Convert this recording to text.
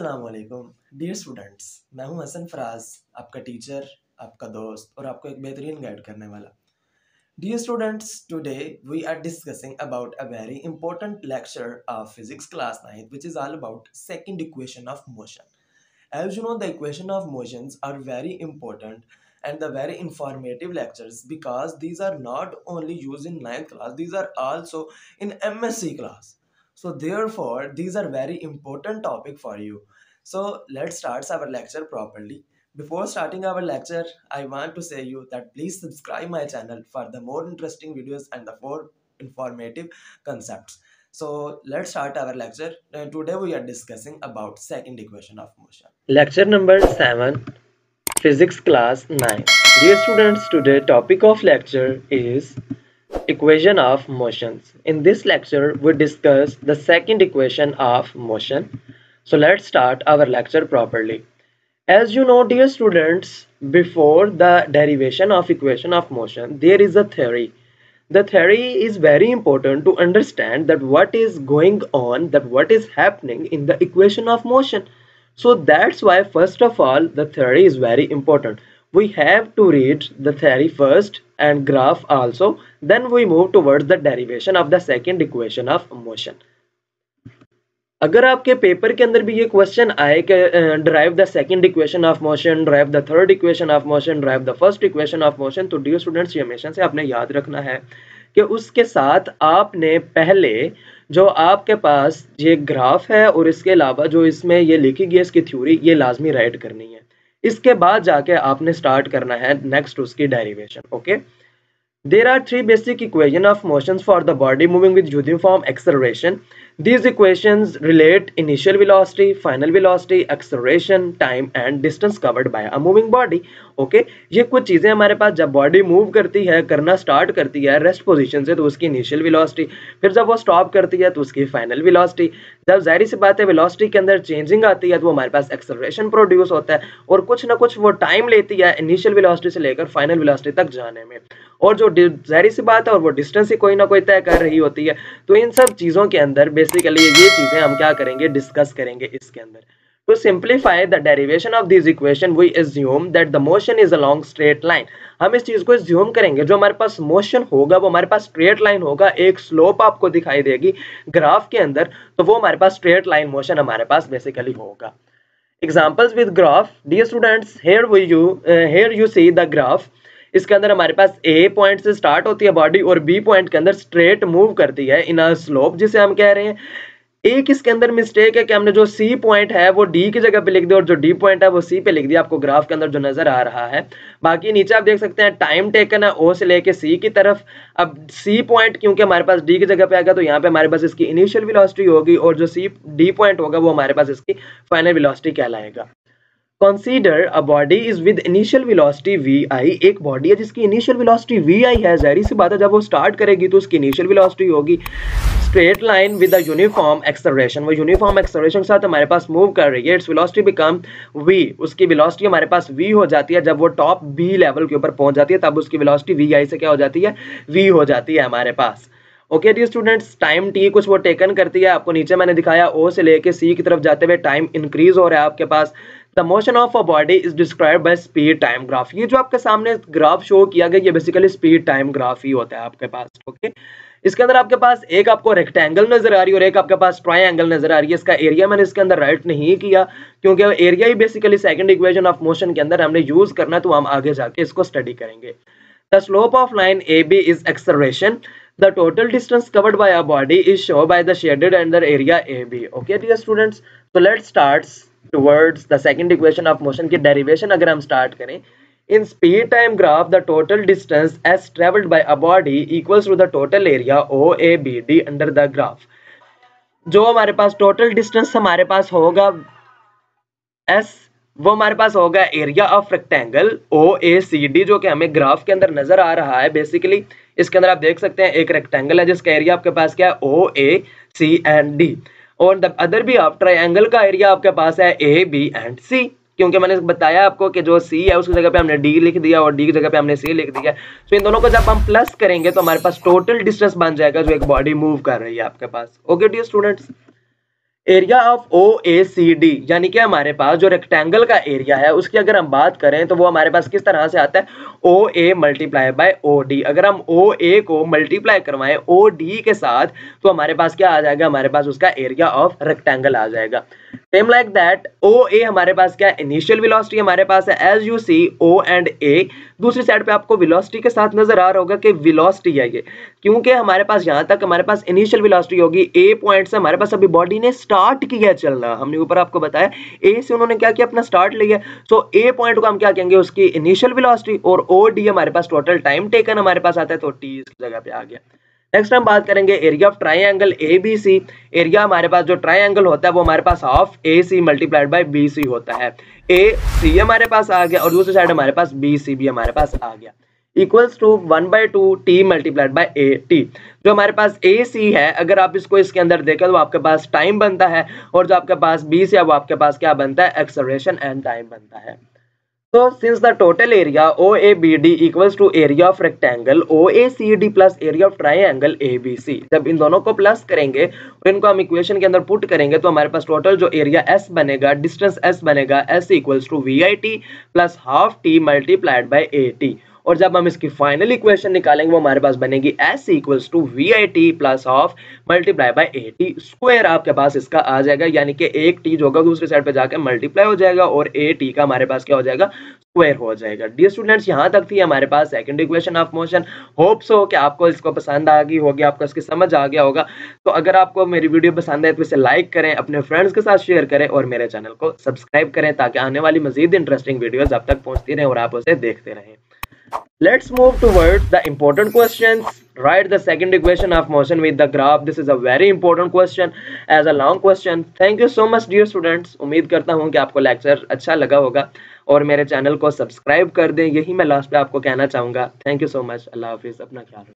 अस्सलाम वालेकुम dear students. मैं हूं हसन फराज, आपका टीचर, आपका दोस्त और आपको एक बेहतरीन गाइड करने वाला। Dear students, today we are discussing about a very important lecture of physics class 9 which is all about second equation of motion. As you know, the equation of motions are very important and the very informative lectures because these are not only used in 9th class, these are also in MSc class. So therefore, these are very important topic for you. So let's start our lecture properly. Before starting our lecture, I want to say you that please subscribe my channel for the more interesting videos and the more informative concepts. So let's start our lecture. Today we are discussing about second equation of motion. Lecture number 7, Physics class 9. Dear students, today topic of lecture is equation of motions. In this lecture, we discuss the second equation of motion. So let's start our lecture properly. As you know, dear students, before the derivation of equation of motion, there is a theory. The theory is very important to understand that what is going on, that what is happening in the equation of motion. So that's why first of all the theory is very important. We have to read the theory first and graph also, then we move towards the derivation of the second equation of motion. अगर आपके paper के अंदर भी ये question आए कि drive the second equation of motion, drive the third equation of motion, drive the first equation of motion, तो dear students ये हमेशा से आपने याद रखना है कि उसके साथ आपने पहले जो आपके पास ये ग्राफ है और इसके अलावा जो इसमें ये लिखी गई इसकी थ्योरी ये लाजमी राइट करनी है। इसके बाद जाके आपने स्टार्ट करना है नेक्स्ट उसकी derivation. Okay, there are three basic equations of motions for the body moving with uniform acceleration. These equations relate initial velocity, final velocity, acceleration, time and distance covered by a moving body. Okay, ये कुछ चीजें हमारे पास जब body move करती है, करना start करती है रेस्ट पोजीशन से, तो उसकी इनिशियल वेलोसिटी, फिर जब वो स्टॉप करती है तो उसकी फाइनल वेलोसिटी, जब जाहिर सी बात है वेलोसिटी के अंदर चेंजिंग आती है तो हमारे पास एक्सेलरेशन प्रोड्यूस होता है और कुछ ना कुछ वो टाइम लेती है इनिशियल वेलोसिटी से लेकर फाइनल वेलोसिटी तक जाने में, और जो जाहिर सी बात है और वो डिस्टेंस ही कोई ना कोई तय कर रही होती है। तो इन सब चीजों के अंदर बेसिकली ये चीजें हम क्या करेंगे, डिस्कस करेंगे इसके अंदर। To simplify the derivation of this equation, we assume that the motion is along straight line. हम इस चीज को assume करेंगे, जो हमारे पास मोशन होगा वो हमारे पास स्ट्रेट लाइन होगा, एक स्लोप आपको दिखाई देगी ग्राफ के अंदर, तो वो हमारे पास स्ट्रेट लाइन मोशन हमारे पास बेसिकली होगा। Examples with graph, dear students, here you see the graph. इसके अंदर हमारे पास A पॉइंट से स्टार्ट होती है बॉडी और B पॉइंट के अंदर स्ट्रेट मूव करती है इन अ स्लोप, जिसे हम कह रहे हैं। एक इसके अंदर मिस्टेक है कि हमने जो C पॉइंट है वो D की जगह पे लिख दिया और जो D पॉइंट है वो C पे लिख दिया, आपको ग्राफ के अंदर जो नजर आ रहा है। बाकी नीचे आप देख सकते हैं टाइम टेकन है O से लेके C की तरफ। अब C पॉइंट क्योंकि हमारे पास D की जगह पे आएगा तो यहाँ पे हमारे पास इसकी इनिशियल वेलोसिटी होगी और जो D पॉइंट होगा वो हमारे पास इसकी फाइनल वेलोसिटी कहलाएगा। Consider a body is with initial velocity vi. एक बॉडी है जिसकी इनिशियल वेलोसिटी vi है, जाहिर सी बात है जब वो स्टार्ट करेगी तो उसकी इनिशियल वेलोसिटी होगी straight line with a uniform acceleration. वो यूनिफॉर्म एक्सेलरेशन के साथ हमारे पास मूव कर रही है, इट्स वेलोसिटी बिकम v, उसकी वेलोसिटी हमारे पास v हो जाती है। जब वो टॉप b लेवल के ऊपर पहुंच जाती है तब उसकी वेलोसिटी vi से क्या हो जाती है, v हो जाती है हमारे पास। Okay dear students, time t कुछ वो टेकन करती है, आपको नीचे मैंने दिखाया o से लेके c की तरफ जाते हुए टाइम इंक्रीज हो रहा है आपके पास। The motion of a body is described by speed time graph. ये जो आपके सामने ग्राफ शो किया गया ये बेसिकली स्पीड टाइम ग्राफ ही होता है आपके पास। ओके, इसके अंदर आपके पास एक आपको रेक्टेंगल नजर आ रही है और एक आपके पास ट्रायंगल नजर आ रही है। इसका एरिया मैंने इसके अंदर राइट नहीं किया क्योंकि area he basically second equation of motion के अंदर हमने यूज करना, तो हम आगे जाके इसको स्टडी करेंगे। The slope of line AB is acceleration. The total distance covered by a body is shown by the shaded under area AB. Okay dear students, so let's start towards the second equation of motion की derivation अगर हम start करें। In speed time graph, the total distance as traveled by a body equals to the total area OABD under the graph. जो हमारे पास total distance हमारे पास होगा S, वो हमारे पास होगा एरिया ऑफ रेक्टेंगल OACD, जो कि हमें ग्राफ के अंदर नजर आ रहा है। बेसिकली इसके अंदर आप देख सकते हैं एक रेक्टेंगल है जिसका एरिया आपके पास क्या है, OACD, और द अदर भी आप ट्रायंगल का एरिया आपके पास है ABC, क्योंकि मैंने बताया आपको कि जो C है उसकी जगह पे हमने D लिख दिया और D की जगह पे हमने C लिख दिया। तो इन दोनों को जब हम प्लस करेंगे तो हमारे पास टोटल डिस्टेंस बन जाएगा जो एक बॉडी मूव कर रही है आपके पास। Okay dear students, area of O A C D, यानी कि हमारे पास जो रेक्टेंगल का एरिया है उसकी अगर हम बात करें तो वो हमारे पास किस तरह से आता है, ओ A multiply by O D. अगर हम ओ ए को मल्टीप्लाई करवाएं ओ डी के साथ तो हमारे पास क्या आ जाएगा, हमारे पास उसका एरिया ऑफ रेक्टेंगल आ जाएगा। Same like that O A हमारे पास क्या, इनिशियल वेलोसिटी हमारे पास है, as you see O and A. दूसरी साइड पे आपको वेलोसिटी के साथ नजर आ रहा होगा कि वेलोसिटी है ये, क्योंकि हमारे पास यहाँ तक हमारे पास इनिशियल वेलोसिटी होगी ए पॉइंट से, हमारे पास अभी बॉडी ने स्टार्ट किया चलना, हमने ऊपर आपको बताया ए से उन्होंने क्या किया, अपना स्टार्ट लिया। सो ए पॉइंट को हम क्या कहेंगे, उसकी इनिशियल वेलोसिटी, और ओ डी हमारे पास टोटल टाइम टेकन हमारे पास आता है, तो टी इसकी जगह पे आ गया। नेक्स्ट हम बात करेंगे area of triangle A B C. Area हमारे पास जो ट्राइंगल होता है वो हमारे पास half A C multiplied by B C होता है। ए सी हमारे पास आ गया और दूसरी साइड हमारे पास बी सी भी हमारे पास आ गया, equals to 1/2 T multiplied by A T. जो हमारे पास ए सी है, अगर आप इसको इसके अंदर देखें तो आपके पास टाइम बनता है, और जो आपके पास बी सी है वो आपके पास क्या बनता है, एक्सेलरेशन एंड टाइम बनता है। So since the total area OABD equals to area of rectangle OACD plus area of triangle ABC, जब इन दोनों को प्लस करेंगे और इनको हम इक्वेशन के अंदर पुट करेंगे तो हमारे पास टोटल जो एरिया S बनेगा, डिस्टेंस S बनेगा, S equals to VIT plus half T multiplied by AT। और जब हम इसकी फाइनल इक्वेशन निकालेंगे वो हमारे पास बनेगी S equals to VIT plus half multiply by AT square आपके पास इसका आ जाएगा, यानी कि एक T जो होगा दूसरी साइड पे जाकर मल्टीप्लाई हो जाएगा और AT का हमारे पास क्या हो जाएगा, स्क्वायर हो जाएगा। डियर स्टूडेंट्स, यहाँ तक थी हमारे पास second equation of motion. Hope so कि आपको इसको पसंद आ गई होगी, आपको इसकी समझ आ गया होगा। तो अगर आपको मेरी वीडियो पसंद है तो इसे लाइक करें, अपने फ्रेंड्स के साथ शेयर करें और मेरे चैनल को सब्सक्राइब करें ताकि आने वाली मजीद इंटरेस्टिंग वीडियोस आप तक पहुंचती रहें और आप उसे देखते रहें। Let's move towards the important questions. Write the second equation of motion with the graph. This is a very important question as a long question. Thank you so much dear students. उम्मीद करता हूँ कि आपको lecture अच्छा लगा होगा और मेरे चैनल को सब्सक्राइब कर दें, यही मैं लास्ट पे आपको कहना चाहूँगा। Thank you so much. अल्लाह हाफिज़, अपना ख्याल रखें।